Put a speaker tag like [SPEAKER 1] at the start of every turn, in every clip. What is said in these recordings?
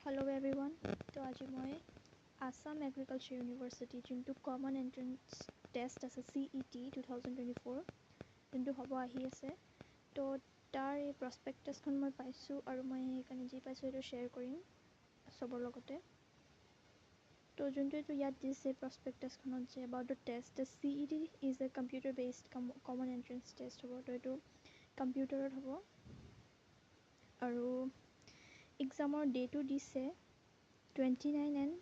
[SPEAKER 1] Hello everyone. তো আজি মই Assam Agriculture University যোনটো Common Entrance Test আছে CET 2024 যোনটো হ'ব আহি আছে তো তাৰ এই প্ৰস্পেক্টাছখন মই পাইছোঁ আৰু মই সেইকাৰণে যি পাইছোঁ সেইটো শ্বেয়াৰ কৰিম চবৰ লগতে তো যোনটো এইটো ইয়াত দিছে প্ৰস্পেক্টাছখনত যে about the test the CET is a computer based common entrance test হ'ব তো এইটো কম্পিউটাৰত হ'ব আৰু এক্সামৰ ডেটো দিছে 29 and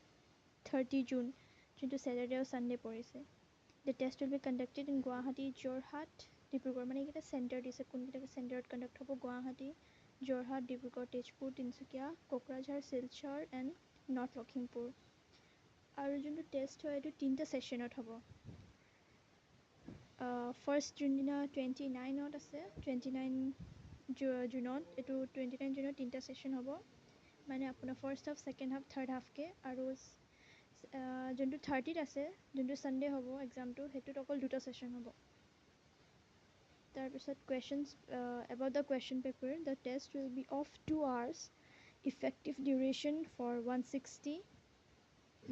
[SPEAKER 1] 30 June যোনটো Saturday আৰু Sunday পৰিছে The test will be conducted in Guwahati, Jorhat, Dibrugarh মানে এইকেইটা চেণ্টাৰ দিছে কোনকেইটা চেণ্টাৰত কণ্ডাক্ট হ'ব গুৱাহাটী যোৰহাট ডিব্ৰুগড় তেজপুৰ তিনিচুকীয়া কোকৰাঝাৰ শিলচৰ এণ্ড নৰ্থ লখিমপুৰ আৰু যোনটো টেষ্ট হয় এইটো তিনিটা ছেশ্যনত হ'ব ফাৰ্ষ্ট যোনদিনা 29ত আছে 29 জুনত এইটো 29 জুনত তিনিটা ছেশ্যন হ'ব মানে আপোনাৰ first half second half third হাফকৈ আৰু যোনটো 30ত আছে যোনটো ছানডে হ'ব এক্সামটো সেইটোত অকল দুটা ছেশ্যন হ'ব তাৰপিছত questions about the question paper the test will be of 2 hours effective duration for 160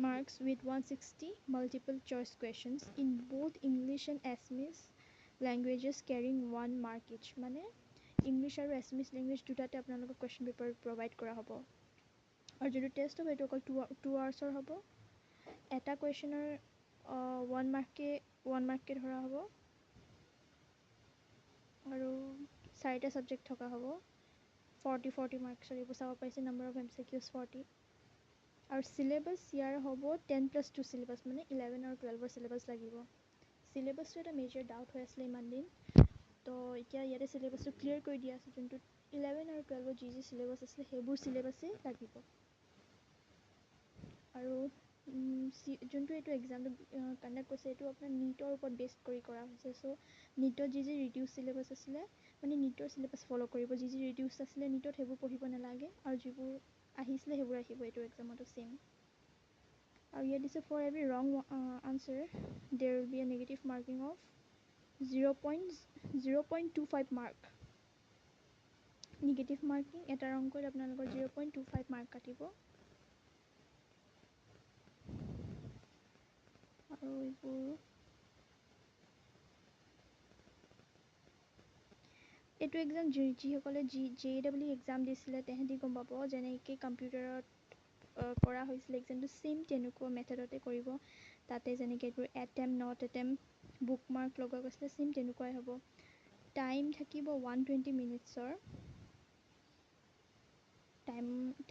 [SPEAKER 1] marks with 160 multiple choice questions in both English and Assamese languages carrying 1 mark each মানে ইংলিছ আৰু Assamese language দুটাতে আপোনালোকক question paper provide কৰা হ'ব আৰু যোনটো test হ'ব সেইটো অকল 2 hours হ'ব এটা কুৱেশ্যনৰ 1 মাৰ্ককৈ ধৰা হ'ব আৰু 4টা ছাবজেক্ট থকা হ'ব 40 মাৰ্কছৰ এইবোৰ চাব পাৰিছে নাম্বাৰ অফ MCQs 40 আৰু চিলেবাছ ইয়াৰ হ'ব 10+2 চিলেবাছ মানে 11 আৰু 12ৰ চিলেবাছ লাগিব চিলেবাছটো এটা মেজৰ ডাউট হৈ আছিলে ইমান দিন তো এতিয়া ইয়াতে চিলেবাছটো ক্লিয়াৰ কৰি দিয়া আছে যোনটো 11 আৰু 12ৰ যি চিলেবাছ আছিলে সেইবোৰ চিলেবাছেই লাগিব আৰু যোনটো এইটো এক্সামটো কণ্ডাক্ট কৰিছে এইটো আপোনাৰ নীটৰ ওপৰত বেছ কৰি কৰা হৈছে চ' নীটত যি ৰিডিউচ চিলেবাছ আছিলে মানে নীটৰ চিলেবাছ ফ'ল' কৰিব যি ৰিডিউচ আছিলে নীটত সেইবোৰ পঢ়িব নালাগে আৰু যিবোৰ আহিছিলে সেইবোৰ আহিব এইটো এক্সামতো ছেইম আৰু ইয়াত দিছে ফৰ এভৰি ৰং আনচাৰ দেৰ will B A negative marking of 0.25 mark negative marking এটা ৰং কৰিলে আপোনালোকৰ 0.25 মাৰ্ক কাটিব আৰু এইবোৰ এইটো এক্সাম যিসকলে JEE এক্সাম দিছিলে তেহেঁতি গম পাব যেনেকৈ কম্পিউটাৰত কৰা হৈছিলে এক্সামটো ছেইম তেনেকুৱা মেথডতে কৰিব তাতে যেনেকৈ এইবোৰ attempt not attempt book mark লগোৱা গৈছিলে ছেইম তেনেকুৱাই হ'ব টাইম থাকিব 120 মিনিটছৰ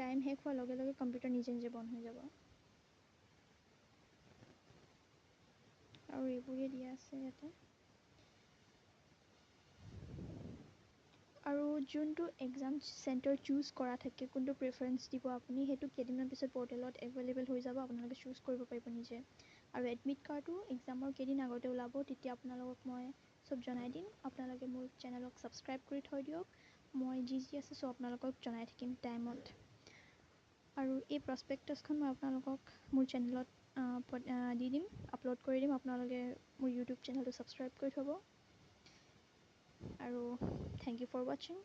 [SPEAKER 1] টাইম শেষ হোৱাৰ লগে লগে কম্পিউটাৰ নিজে নিজে বন্ধ হৈ যাব আৰু এইবোৰে দিয়া আছে ইয়াতে আৰু যোনটো এক্সাম চেণ্টাৰ চুজ কৰা থাকে কোনটো প্ৰিফাৰেঞ্চ দিব আপুনি সেইটো কেইদিনমান পিছত পৰ্টেলত এভেইলেবল হৈ যাব আপোনালোকে চুজ কৰিব পাৰিব নিজে আৰু এডমিট কাৰ্ডো এক্সামৰ কেইদিন আগতে ওলাব তেতিয়া আপোনালোকক মই চব জনাই দিম আপোনালোকে মোৰ চেনেলক ছাবস্ক্ৰাইব কৰি থৈ দিয়ক মই যি আছে চব আপোনালোকক জনাই থাকিম টাইমত আৰু এই প্ৰস্পেক্টাছখন মই আপোনালোকক মোৰ চেনেলত দি দিম আপলোড কৰি দিম আপোনালোকে মোৰ ইউটিউব চেনেলটো ছাবস্ক্ৰাইব কৰি থ'ব আৰু thank you for watching